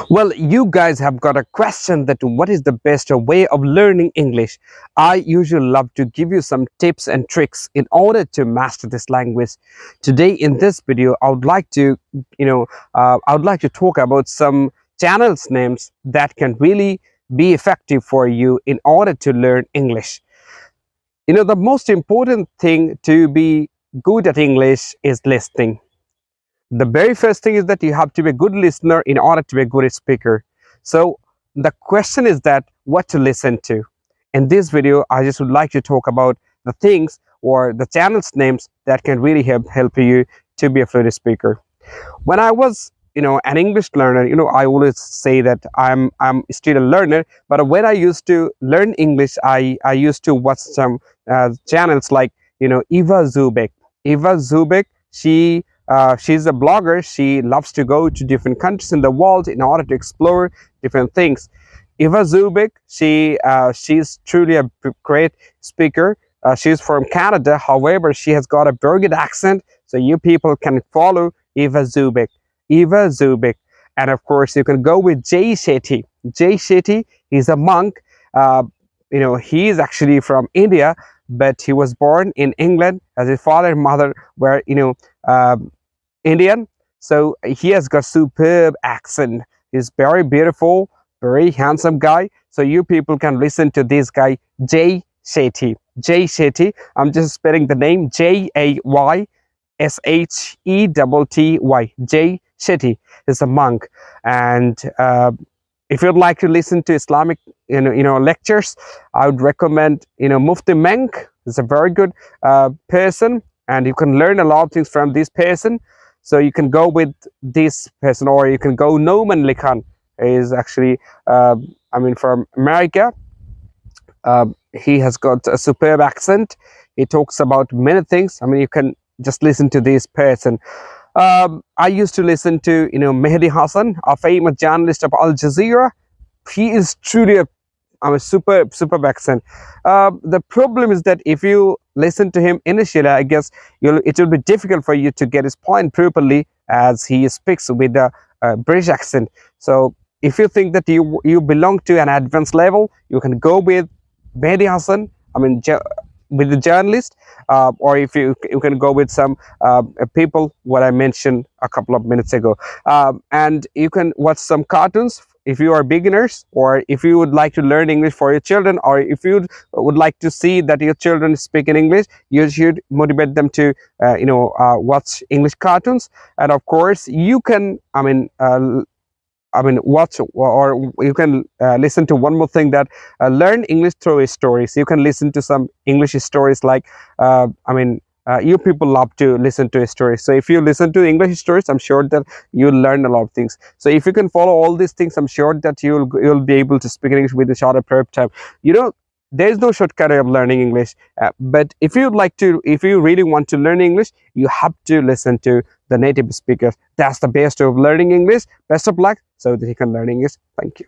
Well, you guys have got a question that what is the best way of learning English. I usually love to give you some tips and tricks in order to master this language. Today in this video, I would like to, I would like to talk about some channels names that can really be effective for you in order to learn English. The most important thing to be good at English is listening. The very first thing is that you have to be a good listener in order to be a good speaker. So the question is that what to listen to. In this video, I just would like to talk about the things or the channels names that can really help you to be a fluent speaker. When I was an English learner, I always say that I'm still a learner, but when I used to learn English, I used to watch some channels like Eva Zubek. She's a blogger. She loves to go to different countries in the world in order to explore different things. Eva Zubik, she's truly a great speaker. She's from Canada. However, she has got a very good accent, so you people can follow Eva Zubik. And of course, you can go with Jay Shetty. Jay Shetty, he's a monk. He is actually from India, but he was born in England, as his father and mother were Indian. So he has got superb accent. He's very beautiful, very handsome guy. So you people can listen to this guy, Jay Shetty. Jay Shetty. I'm just spelling the name Jayshety. Jay Shetty is a monk, and if you'd like to listen to Islamic lectures, I would recommend Mufti Menk. Is a very good person, and you can learn a lot of things from this person. So you can go with this person, or you can go Noman Likhan. Is actually from America. He has got a superb accent. He talks about many things. You can just listen to this person. I used to listen to Mehdi Hassan, a famous journalist of Al Jazeera. He is truly a superb accent. The problem is that if you listen to him initially, I guess it will be difficult for you to get his point properly, as he speaks with a British accent. So if you think that you belong to an advanced level, you can go with Mehdi Hassan. With the journalist, or if you can go with some people what I mentioned a couple of minutes ago, and you can watch some cartoons if you are beginners, or if you would like to learn English for your children, or if you would like to see that your children speak in English, you should motivate them to watch English cartoons. And of course you can watch, or you can listen to one more thing, that learn English through stories. You can listen to some English stories, like you people love to listen to stories. So if you listen to English stories, I'm sure that you'll learn a lot of things. So if you can follow all these things, I'm sure that you'll be able to speak English with a shorter period of time. There's no shortcut of learning English, but if you really want to learn English, you have to listen to the native speakers. That's the best way of learning English. Best of luck so that you can learn English. Thank you.